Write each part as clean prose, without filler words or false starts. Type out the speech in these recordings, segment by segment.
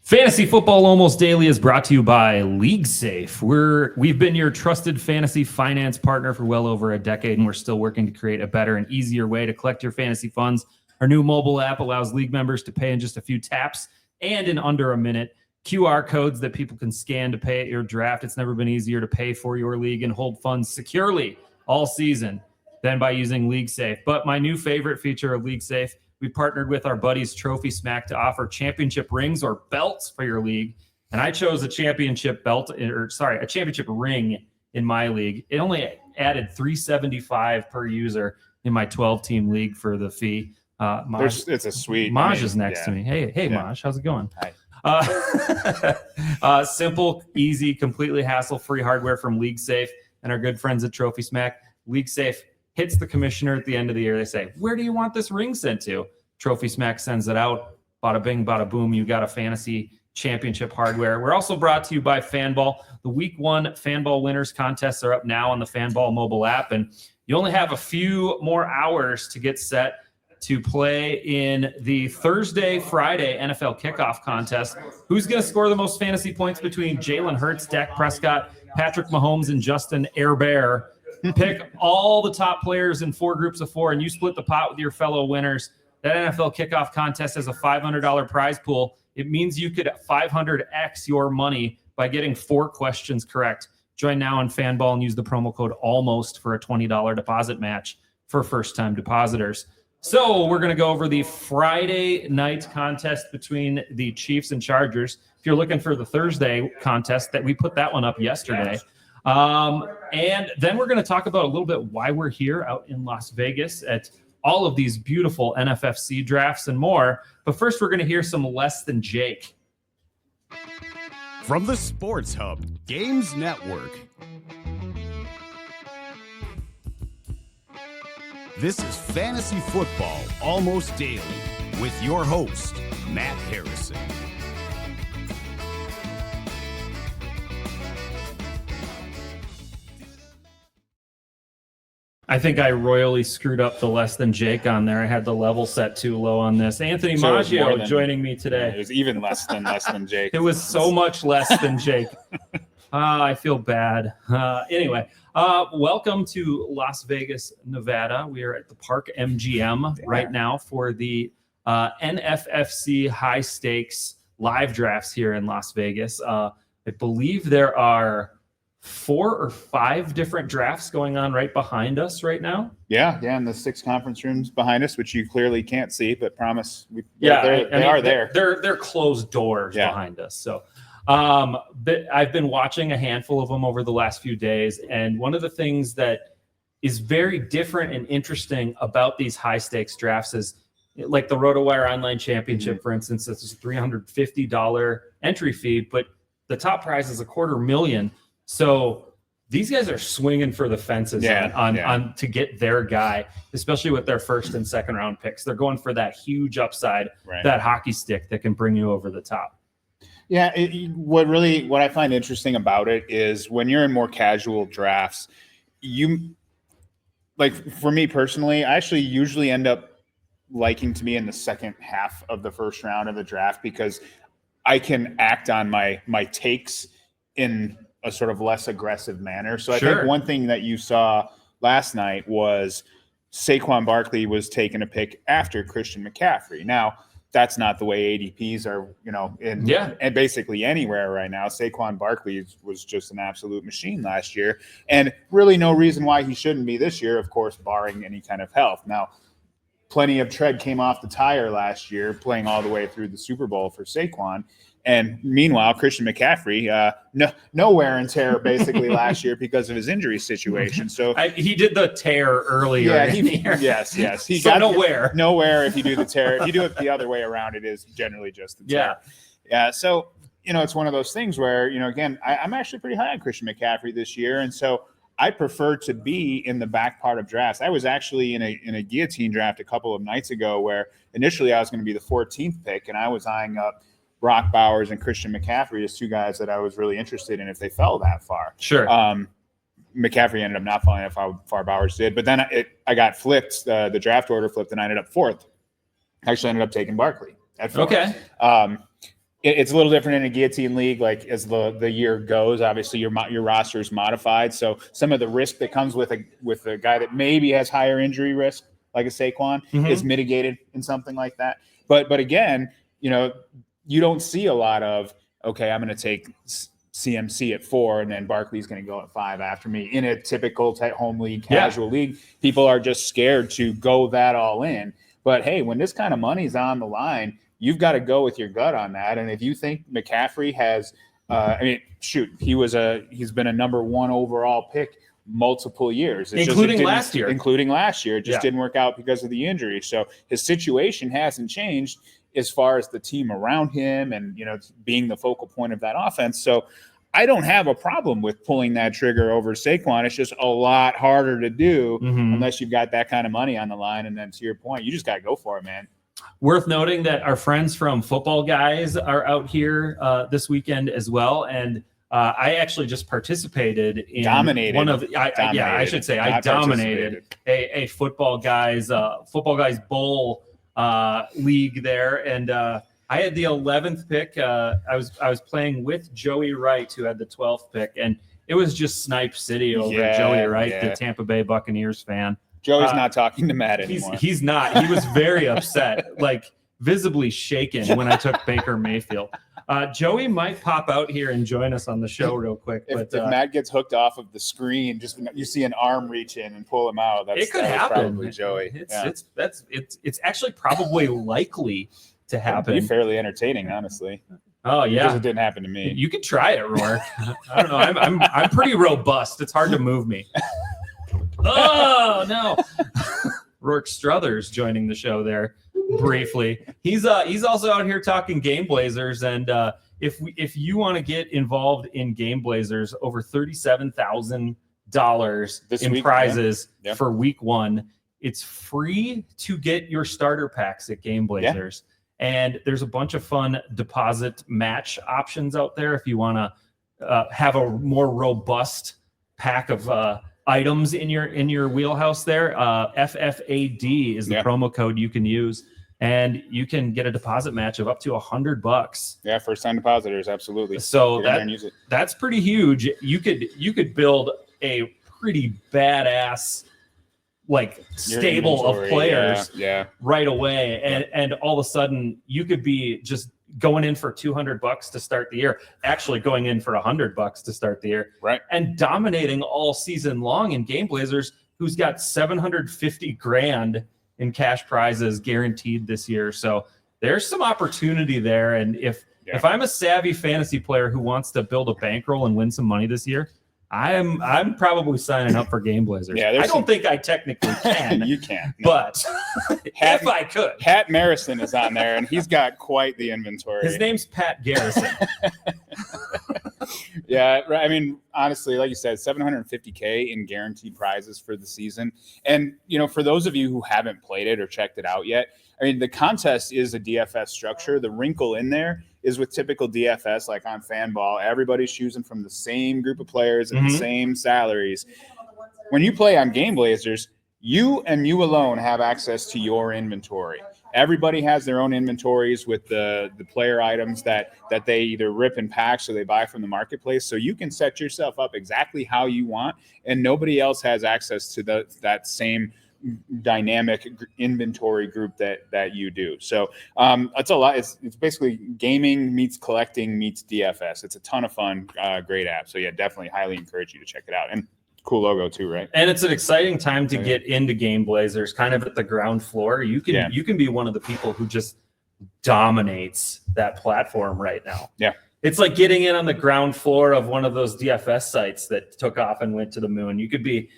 Fantasy Football Almost Daily is brought to you by LeagueSafe. We've been your trusted fantasy finance partner for well over a decade, and we're still working to create a better and easier way to collect your fantasy funds. Our new mobile app allows league members to pay in just a few taps and in under a minute. QR codes that people can scan to pay at your draft. It's never been easier to pay for your league and hold funds securely all season than by using LeagueSafe. But my new favorite feature of LeagueSafe, we partnered with our buddies Trophy Smack to offer championship rings or belts for your league. And I chose a championship ring in my league. It only added $375 per user in my 12-team league for the fee. It's a sweet. Maj is next to me. Hey, Maj, how's it going? Hi. Simple, easy, completely hassle-free hardware from LeagueSafe and our good friends at Trophy Smack. LeagueSafe hits the commissioner at the end of the year. They say, where do you want this ring sent to? Trophy Smack sends it out. Bada bing, bada boom. You got a fantasy championship hardware. We're also brought to you by Fanball. The Week 1 Fanball winners contests are up now on the Fanball mobile app, and you only have a few more hours to get set to play in the Thursday-Friday NFL kickoff contest. Who's going to score the most fantasy points between Jalen Hurts, Dak Prescott, Patrick Mahomes, and Justin Herbert? Pick all the top players in 4 groups of 4, and you split the pot with your fellow winners. That NFL kickoff contest has a $500 prize pool. It means you could 500x your money by getting 4 questions correct. Join now on Fanball and use the promo code ALMOST for a $20 deposit match for first-time depositors. So we're going to go over the Friday night contest between the Chiefs and Chargers. If you're looking for the Thursday contest, that we put that one up yesterday. And then we're going to talk about a little bit why we're here out in Las Vegas at all of these beautiful NFFC drafts and more. But first, we're going to hear some Less Than Jake. From the Sports Hub Games Network, this is Fantasy Football Almost Daily with your host, Matt Harrison. I think I royally screwed up the Less Than Jake on there. I had the level set too low on this. Anthony Maggio joining me today. It was even less than Jake. It was so much less than Jake. I feel bad. Anyway, welcome to Las Vegas, Nevada. We are at the Park MGM right now for the NFFC high stakes live drafts here in Las Vegas. I believe there are 4 or 5 different drafts going on right behind us right now. Yeah, and the 6 conference rooms behind us, which you clearly can't see, but promise. They are there. They're closed doors behind us. So I've been watching a handful of them over the last few days, and one of the things that is very different and interesting about these high stakes drafts is like the RotoWire Online Championship, for instance. This is a $350 entry fee, but the top prize is $250,000. So these guys are swinging for the fences on to get their guy, especially with their first and second round picks. They're going for that huge upside, that hockey stick that can bring you over the top. Yeah, what I find interesting about it is when you're in more casual drafts, for me personally, I actually usually end up liking to be in the second half of the first round of the draft because I can act on my takes in a sort of less aggressive manner. So I think one thing that you saw last night was Saquon Barkley was taking a pick after Christian McCaffrey. Now, that's not the way ADPs are, and basically anywhere right now. Saquon Barkley was just an absolute machine last year, and really no reason why he shouldn't be this year, of course, barring any kind of health. Now, plenty of tread came off the tire last year, playing all the way through the Super Bowl for Saquon. And meanwhile, Christian McCaffrey, no wear and tear basically last year because of his injury situation. So he did the tear earlier. Yeah, yes. He got nowhere if you do the tear. If you do it the other way around, it is generally just the tear. Yeah. So it's one of those things where again, I'm actually pretty high on Christian McCaffrey this year, and so I prefer to be in the back part of drafts. I was actually in a guillotine draft a couple of nights ago where initially I was going to be the 14th pick, and I was eyeing up Brock Bowers and Christian McCaffrey as 2 guys that I was really interested in if they fell that far. Sure. McCaffrey ended up not falling how far Bowers did, but then I got flipped. The draft order flipped, and I ended up 4th. I actually ended up taking Barkley at 4th. Okay. It's a little different in a guillotine league. Like as the year goes, obviously your roster is modified. So some of the risk that comes with a guy that maybe has higher injury risk, like a Saquon, is mitigated in something like that. But again, you don't see a lot of, okay, I'm going to take CMC at 4 and then Barkley's going to go at 5 after me in a typical home league, casual league. People are just scared to go that all in. But hey, when this kind of money's on the line, you've got to go with your gut on that. And if you think McCaffrey has, he's been a number 1 overall pick multiple years, including last year. It just didn't work out because of the injury. So his situation hasn't changed as far as the team around him and, being the focal point of that offense. So I don't have a problem with pulling that trigger over Saquon. It's just a lot harder to do unless you've got that kind of money on the line. And then to your point, you just got to go for it, man. Worth noting that our friends from Football Guys are out here this weekend as well. And I actually just participated in I dominated a Football Guys Bowl league there. And I had the 11th pick. I was playing with Joey Wright, who had the 12th pick. And it was just Snipe City over Joey Wright, the Tampa Bay Buccaneers fan. Joey's not talking to Matt anymore. He's not. He was very upset, like visibly shaken when I took Baker Mayfield. Joey might pop out here and join us on the show real quick. If Matt gets hooked off of the screen, just you see an arm reach in and pull him out. It could happen. Probably Joey. It's actually probably likely to happen. It'd be fairly entertaining, honestly. Oh yeah, because it didn't happen to me. You could try it, Rourke. I don't know. I'm pretty robust. It's hard to move me. Oh no. Rourke Struthers joining the show there briefly. He's also out here talking Game Blazers, and if you want to get involved in Game Blazers, over $37,000 in prizes for week 1. It's free to get your starter packs at Game Blazers. And there's a bunch of fun deposit match options out there if you want to have a more robust pack of items in your wheelhouse there. FFAD is the promo code you can use, and you can get a deposit match of up to $100. Yeah, first time depositors, absolutely. So that's pretty huge. You could build a pretty badass stable of players right away, and all of a sudden you could be just going in for $200 to start the year, actually going in for $100 to start the year, right? And dominating all season long in Game Blazers, who's got $750,000 in cash prizes guaranteed this year. So there's some opportunity there. And if I'm a savvy fantasy player who wants to build a bankroll and win some money this year, I'm probably signing up for Game Blazers. I don't think I technically can. You can. No. But if I could. Pat Marison is on there, and he's got quite the inventory. His name's Pat Garrison. Yeah, I mean, honestly, like you said, $750K in guaranteed prizes for the season. And, for those of you who haven't played it or checked it out yet, I mean, the contest is a DFS structure. The wrinkle in there is with typical DFS, like on Fanball, everybody's choosing from the same group of players and the same salaries. When you play on Game Blazers, you and you alone have access to your inventory. Everybody has their own inventories with the player items that they either rip in packs or they buy from the marketplace. So you can set yourself up exactly how you want, and nobody else has access to that same dynamic inventory group that you do. So it's a lot. It's basically gaming meets collecting meets DFS. It's a ton of fun. Great app. So yeah, definitely highly encourage you to check it out. And cool logo too, right? And it's an exciting time to get into Game Blazers, kind of at the ground floor. You can be one of the people who just dominates that platform right now. Yeah. It's like getting in on the ground floor of one of those DFS sites that took off and went to the moon. You could be,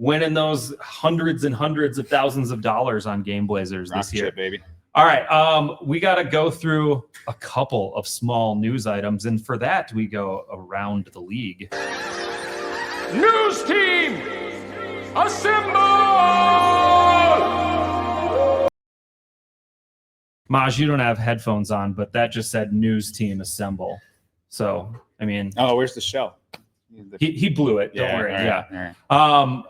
winning those hundreds and hundreds of thousands of dollars on Game Blazers this year. Shit, baby. All right. We got to go through a couple of small news items. And for that, we go around the league. News team, assemble! Maj, you don't have headphones on, but that just said news team assemble. So, I mean. Oh, where's the shell? He blew it. Don't worry. All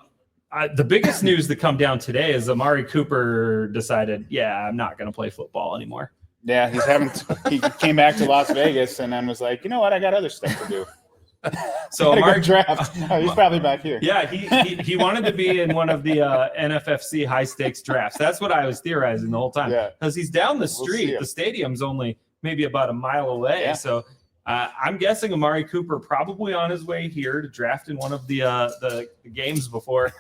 right. The biggest news that come down today is Amari Cooper decided, I'm not going to play football anymore. Yeah, he came back to Las Vegas and then was like, you know what, I got other stuff to do. So Mark draft. Oh, he's probably back here. Yeah, he wanted to be in one of the NFFC high stakes drafts. That's what I was theorizing the whole time. Because he's down the street. The stadium's only maybe about a mile away. Yeah. So I'm guessing Amari Cooper probably on his way here to draft in one of the games before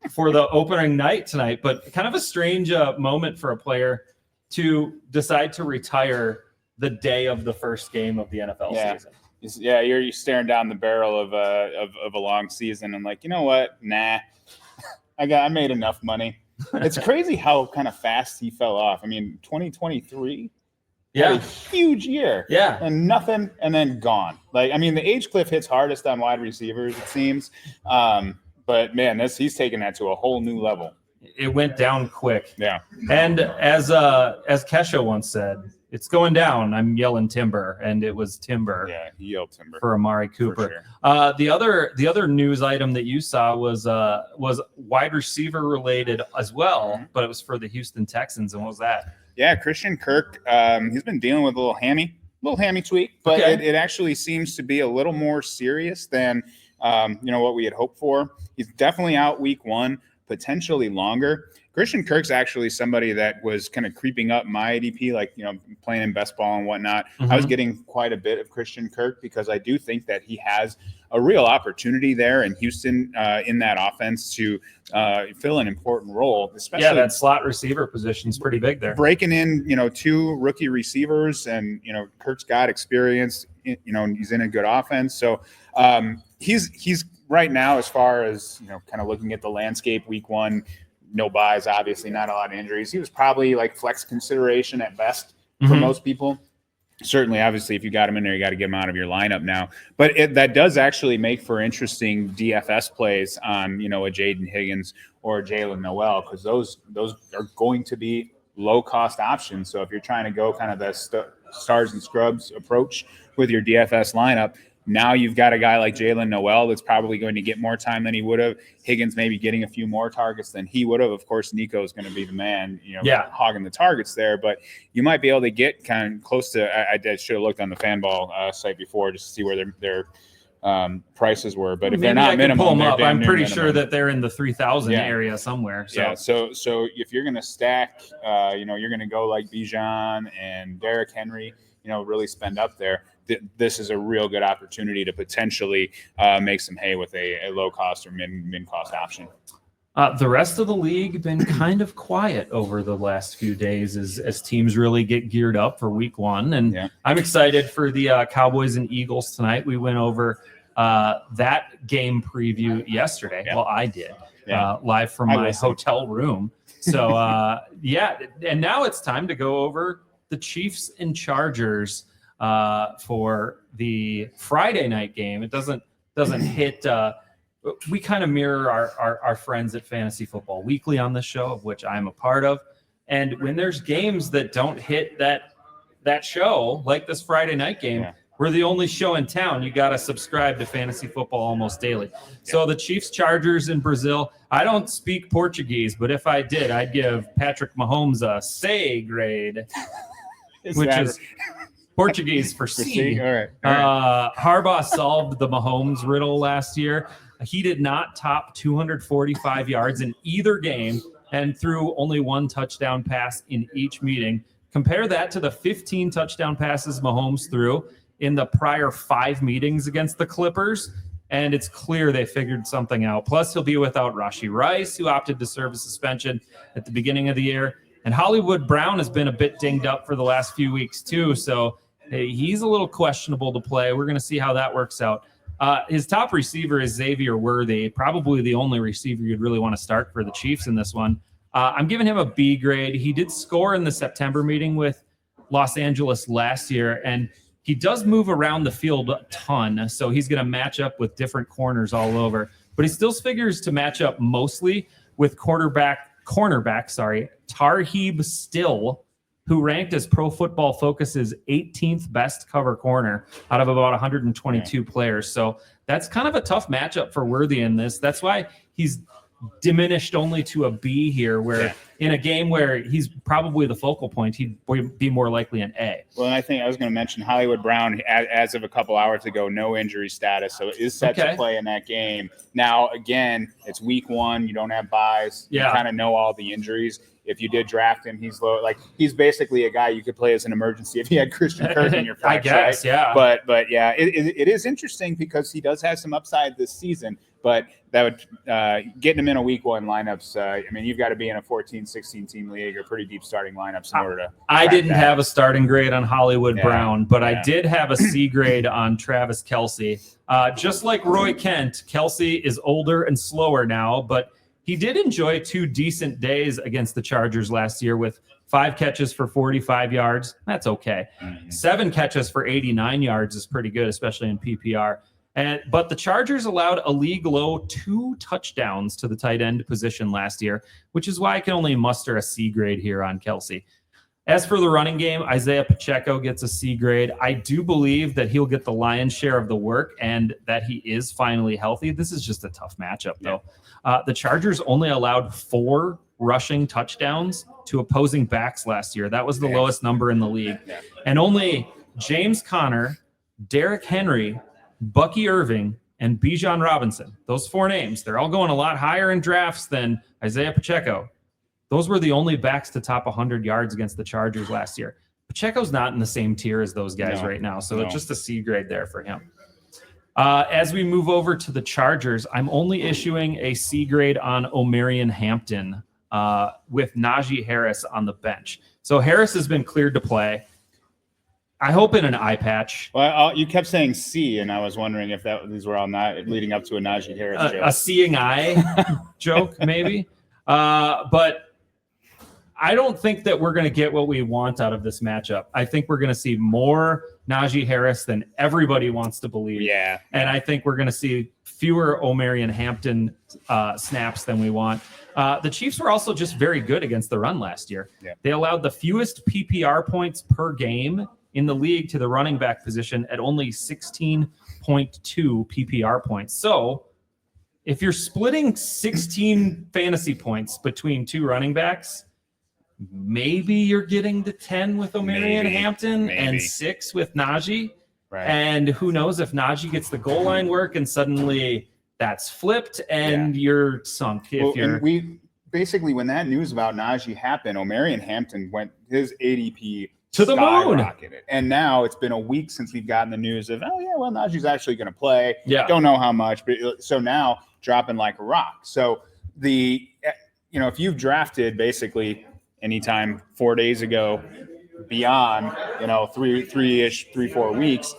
the opening night tonight. But kind of a strange moment for a player to decide to retire the day of the first game of the NFL season. Yeah, you're staring down the barrel of a long season and like, you know what? Nah, I made enough money. It's crazy how kind of fast he fell off. I mean, 2023, had a huge year. Yeah, and nothing, and then gone. Like, I mean, the age cliff hits hardest on wide receivers, it seems. But man, he's taking that to a whole new level. It went down quick. Yeah, and as Kesha once said, it's going down. I'm yelling timber, and it was timber. Yeah, he yelled timber for Amari Cooper. Sure. The other news item that you saw was wide receiver related as well, but it was for the Houston Texans. And what was that? Yeah, Christian Kirk. He's been dealing with a little hammy tweak, but it actually seems to be a little more serious than what we had hoped for. He's definitely out week 1, potentially longer. Christian Kirk's actually somebody that was kind of creeping up my ADP, like, playing in best ball and whatnot. I was getting quite a bit of Christian Kirk because I do think that he has a real opportunity there in Houston in that offense to fill an important role. Especially that slot receiver position is pretty big there. Breaking in, 2 rookie receivers, and Kirk's got experience. He's in a good offense, so he's right now, as far as kind of looking at the landscape, week 1. No buys, obviously, not a lot of injuries. He was probably like flex consideration at best for most people. Certainly, obviously, if you got him in there, you got to get him out of your lineup now. But that does actually make for interesting DFS plays on, a Jaden Higgins or Jalen Noel, because those are going to be low-cost options. So if you're trying to go kind of the stars and scrubs approach with your DFS lineup, now you've got a guy like Jalen Noel that's probably going to get more time than he would have. Higgins maybe getting a few more targets than he would have. Of course, Nico is going to be the man, hogging the targets there. But you might be able to get kind of close to – I should have looked on the Fanball site before just to see where their prices were. But if they're not minimum, pull them up. I'm pretty minimum. sure that they're in the 3,000 area somewhere. So. Yeah, so if you're going to stack, you're going to go like Bijan and Derrick Henry, really spend up there. This is a real good opportunity to potentially make some hay with a low cost or min cost option. The rest of the league been kind of quiet over the last few days as teams really get geared up for week 1. And I'm excited for the Cowboys and Eagles tonight. We went over that game preview yesterday. Well, I did live from my hotel room. So and now it's time to go over the Chiefs and Chargers for the Friday night game. It doesn't hit. We kind of mirror our friends at Fantasy Football Weekly on this show, of which I'm a part of. And when there's games that don't hit that show, like this Friday night game, we're the only show in town. You got to subscribe to Fantasy Football almost daily. So the Chiefs Chargers in Brazil. I don't speak Portuguese, but if I did, I'd give Patrick Mahomes a C grade, which is Portuguese for C. All right. Harbaugh solved the Mahomes riddle last year. He did not top 245 yards in either game and threw only 1 touchdown pass in each meeting. Compare that to the 15 touchdown passes Mahomes threw in the prior 5 meetings against the Clippers, and it's clear they figured something out. Plus, he'll be without Rashee Rice, who opted to serve a suspension at the beginning of the year. And Hollywood Brown has been a bit dinged up for the last few weeks too, so he's a little questionable to play. We're going to see how that works out. His top receiver is Xavier Worthy, probably the only receiver you'd really want to start for the Chiefs in this one. I'm giving him a B grade. He did score in the September meeting with Los Angeles last year, and he does move around the field a ton, so he's going to match up with different corners all over. But he still figures to match up mostly with cornerback, Tarheeb Still, who ranked as Pro Football Focus's 18th best cover corner out of about 122 players. So that's kind of a tough matchup for Worthy in this. That's why he's diminished only to a B here, where in a game where he's probably the focal point, he'd be more likely an A. Well, and I think I was going to mention Hollywood Brown, as of a couple hours ago, no injury status, so is set to play in that game. Now, again, it's week 1. You don't have buys. You kind of know all the injuries. If you did draft him, he's low. Like, he's basically a guy you could play as an emergency if you had Christian Kirk in your flex, I guess, right? But yeah, it is interesting because he does have some upside this season. But that would getting him in a week 1 lineups. I mean, you've got to be in a 14, 16 team league or pretty deep starting lineups in order to. I didn't have a starting grade on Hollywood Brown, but I did have a C grade on Travis Kelce. Just like Roy Kent, Kelce is older and slower now, but he did enjoy 2 decent days against the Chargers last year with 5 catches for 45 yards. That's okay. 7 catches for 89 yards is pretty good, especially in PPR. But the Chargers allowed a league low 2 touchdowns to the tight end position last year, which is why I can only muster a C grade here on Kelce. As for the running game, Isaiah Pacheco gets a C grade. I do believe that he'll get the lion's share of the work and that he is finally healthy. This is just a tough matchup, though. The Chargers only allowed 4 rushing touchdowns to opposing backs last year. That was the lowest number in the league. And only James Conner, Derrick Henry, Bucky Irving, and Bijan Robinson. Those 4 names, they're all going a lot higher in drafts than Isaiah Pacheco. Those were the only backs to top 100 yards against the Chargers last year. Pacheco's not in the same tier as those guys right now, so it's just a C grade there for him. As we move over to the Chargers, I'm only issuing a C grade on Omarion Hampton with Najee Harris on the bench. So Harris has been cleared to play. I hope in an eye patch. Well, you kept saying C, and I was wondering if these were all not leading up to a Najee Harris joke. A seeing eye joke, maybe. But I don't think that we're going to get what we want out of this matchup. I think we're going to see more Najee Harris than everybody wants to believe. Yeah. And I think we're going to see fewer Omarion Hampton snaps than we want. The Chiefs were also just very good against the run last year. Yeah. They allowed the fewest PPR points per game in the league to the running back position at only 16.2 PPR points. So if you're splitting 16 fantasy points between 2 running backs, maybe you're getting to 10 with Omarion Hampton and 6 with Najee. Right. And who knows if Najee gets the goal line work and suddenly that's flipped and you're sunk. And we basically, when that news about Najee happened, Omarion Hampton went his ADP to the moon. And now it's been a week since we've gotten the news of, Najee's actually going to play. Yeah. Don't know how much, but so now dropping like a rock. So if you've drafted basically anytime 4 days ago beyond, 3-4 weeks,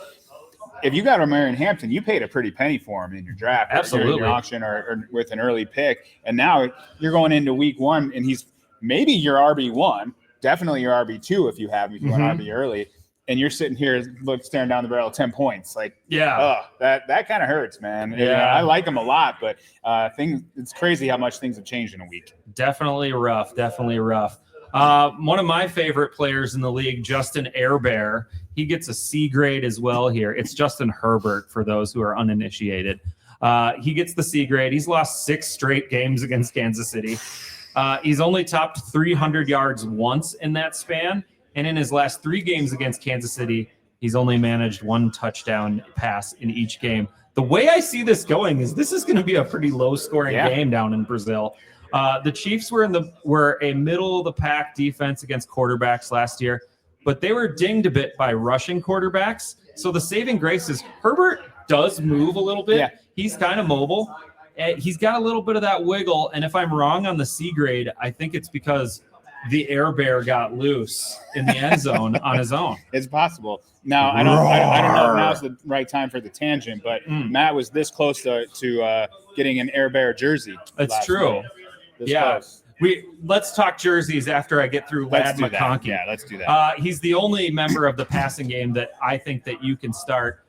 if you got Omarion Hampton, you paid a pretty penny for him in your draft. Absolutely. In your auction or with an early pick. And now you're going into week 1 and he's maybe your RB1, definitely your RB2 if you want RB early. And you're sitting here staring down the barrel of 10 points. Like, that kind of hurts, man. Yeah. I like him a lot, but it's crazy how much things have changed in a week. Definitely rough. One of my favorite players in the league, Justin Airbear, he gets a C grade as well here. It's Justin Herbert for those who are uninitiated. He gets the C grade. He's lost 6 straight games against Kansas City. He's only topped 300 yards once in that span. And in his last 3 games against Kansas City, he's only managed 1 touchdown pass in each game. The way I see this going is this is going to be a pretty low-scoring game down in Brazil. The Chiefs were a middle-of-the-pack defense against quarterbacks last year, but they were dinged a bit by rushing quarterbacks. So the saving grace is Herbert does move a little bit. Yeah. He's kind of mobile. He's got a little bit of that wiggle, and if I'm wrong on the C grade, I think it's because the Air Bear got loose in the end zone on his own. It's possible. Now, I don't know if now's the right time for the tangent, but Matt was this close to getting an Air Bear jersey. That's true. Close. Let's talk jerseys after I get through Ladd McConkey. Yeah, let's do that. He's the only member of the passing game that I think that you can start.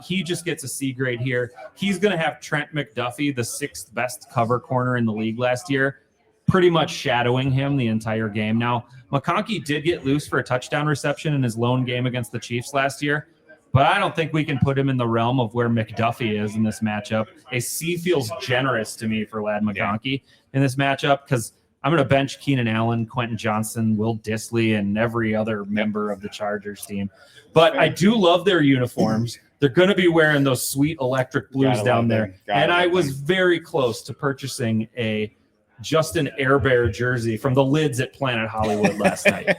He just gets a C grade here. He's going to have Trent McDuffie, the 6th best cover corner in the league last year, pretty much shadowing him the entire game. Now, McConkey did get loose for a touchdown reception in his lone game against the Chiefs last year, but I don't think we can put him in the realm of where McDuffie is in this matchup. A C feels generous to me for Ladd McConkey in this matchup because I'm going to bench Keenan Allen, Quentin Johnson, Will Dissly, and every other member of the Chargers team. But I do love their uniforms. They're going to be wearing those sweet electric blues down there. And I was very close to purchasing a Justin Airbear jersey from the lids at Planet Hollywood last night.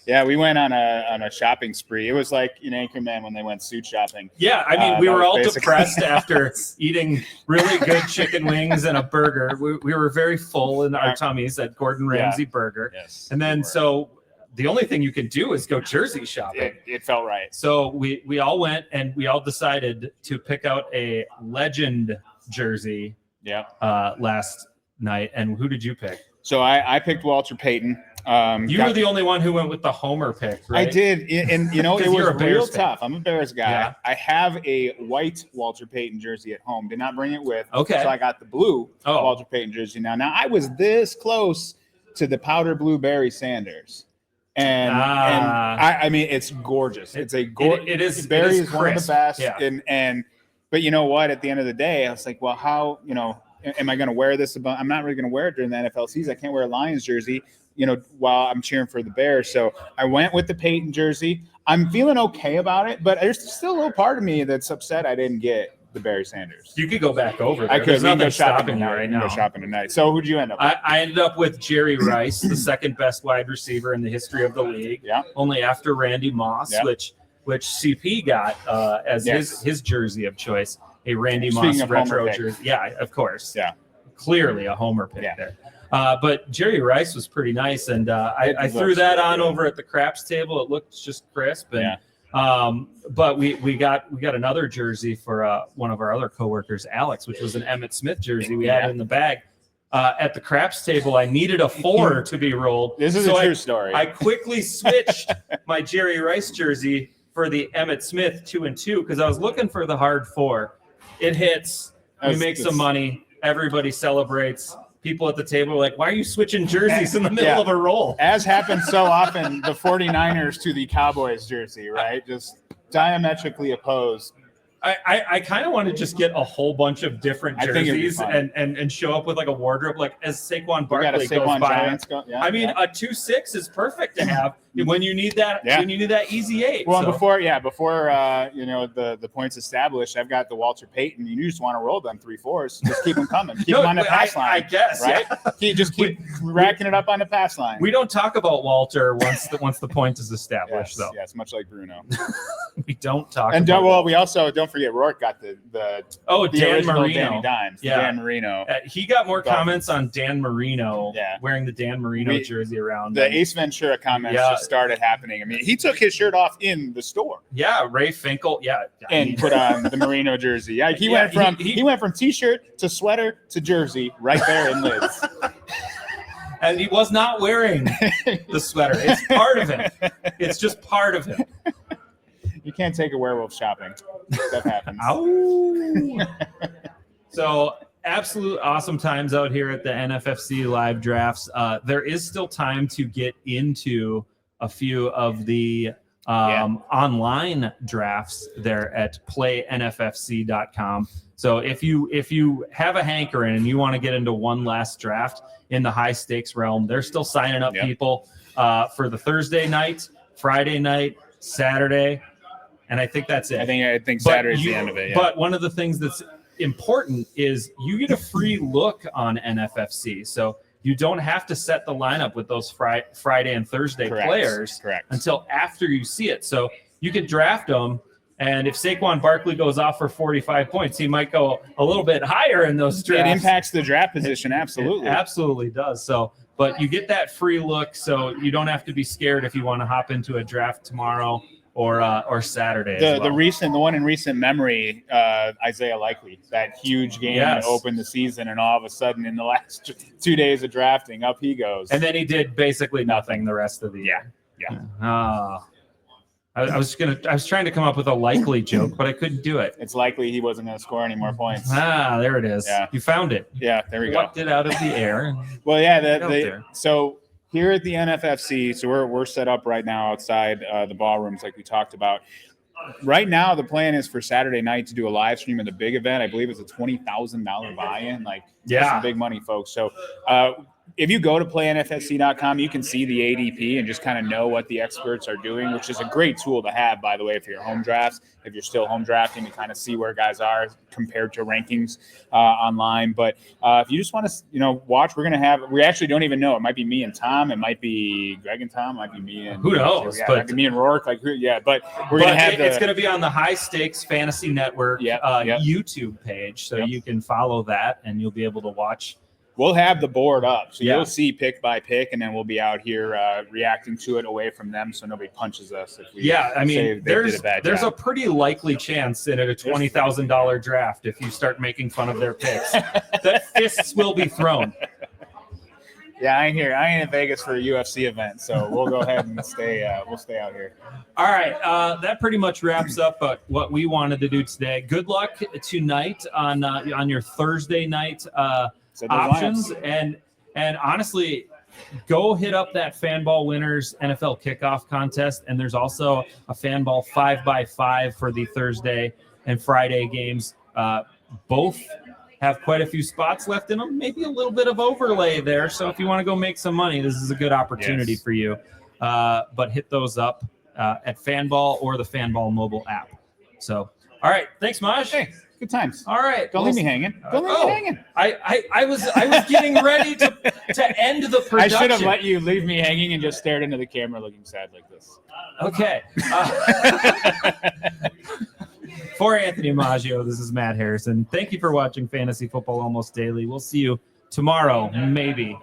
Yeah, we went on a shopping spree. It was like in Anchorman when they went suit shopping. Yeah, I mean, we were all depressed after eating really good chicken wings and a burger. We were very full in our tummies at Gordon Ramsay Burger. Yes, and then so the only thing you can do is go jersey shopping. It felt right. So we all went and we all decided to pick out a legend jersey last night. And who did you pick? So I picked Walter Payton. You were the only one who went with the Homer pick, right? I did, and it was real tough. I'm a Bears guy. Yeah. I have a white Walter Payton jersey at home. Did not bring it with. Okay. So I got the blue Walter Payton jersey now. Now I was this close to the powder blue Barry Sanders, and I mean it's gorgeous. It's a gorgeous. It is. Barry is is one of the best, and but you know what? At the end of the day, I was like, well, how am I going to wear this? I'm not really going to wear it during the NFL season. I can't wear a Lions jersey, while I'm cheering for the Bears. So I went with the Peyton jersey. I'm feeling okay about it, but there's still a little part of me that's upset I didn't get the Barry Sanders. You could go back over there. I could. There's nothing stopping you right now. Go shopping tonight. So who'd you end up with? I ended up with Jerry Rice, the second best wide receiver in the history of the league. Yeah. Only after Randy Moss, which CP got as his jersey of choice, a Randy Moss retro jersey. Yeah, of course. Yeah. Clearly a homer pick there. But Jerry Rice was pretty nice, and I threw that on over at the craps table. It looked just crisp, and but we got another jersey for one of our other coworkers, Alex, which was an Emmitt Smith jersey we had in the bag. At the craps table, I needed a 4 to be rolled. This is a true story. I quickly switched my Jerry Rice jersey for the Emmitt Smith 2 and 2 because I was looking for the hard 4. It hits. We make some money. Everybody celebrates. People at the table are like, why are you switching jerseys in the middle of a roll? As happens so often, the 49ers to the Cowboys jersey, right? Just diametrically opposed. I kind of want to just get a whole bunch of different jerseys and show up with like a wardrobe, like as Saquon Barkley goes by. I mean, a 2-6 is perfect to have when you need that. When you need that easy 8. Well, before the points established, I've got the Walter Payton. You just want to roll them 3-4s. Just keep them coming. Keep them on the pass line. I guess, right? Keep racking it up on the pass line. We don't talk about Walter once the point is established, though. Yes, much like Bruno. We don't talk. And about we also don't forget Rourke got the Dan Marino. Danny Dimes. Dan Marino. He got more comments on Dan Marino wearing the Dan Marino jersey around. The Ace Ventura comments just started happening. I mean, he took his shirt off in the store. Yeah, Ray Finkel. Yeah, and put on the Merino jersey. Yeah, he went from t-shirt to sweater to jersey right there in lids. And he was not wearing the sweater. It's part of him. It's just part of him. You can't take a werewolf shopping. That happens. So absolute awesome times out here at the NFFC live drafts. There is still time to get into a few of the online drafts there at playnffc.com. So if you have a hankering and you want to get into one last draft in the high stakes realm, they're still signing up people for the Thursday night, Friday night, Saturday. And I think that's it. I think Saturday's the end of it. Yeah. But one of the things that's important is you get a free look on NFFC. So you don't have to set the lineup with those Friday and Thursday players until after you see it. So you could draft them. And if Saquon Barkley goes off for 45 points, he might go a little bit higher in those drafts. It impacts the draft position. Absolutely. It absolutely does. So, but you get that free look. So you don't have to be scared if you want to hop into a draft tomorrow or Saturday. The one in recent memory, Isaiah Likely, that huge game that opened the season, and all of a sudden in the last 2 days of drafting, up he goes. And then he did basically nothing the rest of the year. I was trying to come up with a Likely joke, but I couldn't do it. It's likely he wasn't going to score any more points. There it is. Yeah. You found it. Yeah, there we go. Plucked it out of the air. Well, so here at the NFFC, so we're set up right now outside the ballrooms like we talked about. right now the plan is for Saturday night to do a live stream of the big event. I believe it's a $20,000 buy-in. Like, that's some big money, folks. So if you go to playnffc.com, you can see the ADP and just kind of know what the experts are doing, which is a great tool to have, by the way, for your home drafts. If you're still home drafting, to kind of see where guys are compared to rankings online. But if you just want to, watch, we actually don't even know. It might be me and Tom. It might be Greg and Tom. It might be me and who knows? Yeah, but it might be me and Rourke. But we're going to have it's going to be on the High Stakes Fantasy Network YouTube page, so you can follow that and you'll be able to watch. We'll have the board up, so you'll see pick by pick, and then we'll be out here reacting to it away from them, so nobody punches us if we say they did a bad there's job. a pretty likely chance in a $20,000 draft if you start making fun of their picks that fists will be thrown. Yeah, I ain't here. I ain't in Vegas for a UFC event, so we'll go ahead and stay. We'll stay out here. All right, that pretty much wraps up what we wanted to do today. Good luck tonight on your Thursday night options, and honestly, go hit up that Fanball Winners NFL Kickoff contest, and there's also a Fanball 5x5 for the Thursday and Friday games. Both have quite a few spots left in them, maybe a little bit of overlay there. So if you want to go make some money, this is a good opportunity for you. But hit those up at Fanball or the Fanball mobile app. So, all right, thanks, Maj. Hey. Good times. All right. Don't leave me hanging. Don't leave me hanging. I was getting ready to end the production. I should have let you leave me hanging and just stared into the camera looking sad like this. Okay. For Anthony Maggio, this is Matt Harrison. Thank you for watching Fantasy Football Almost Daily. We'll see you tomorrow, maybe.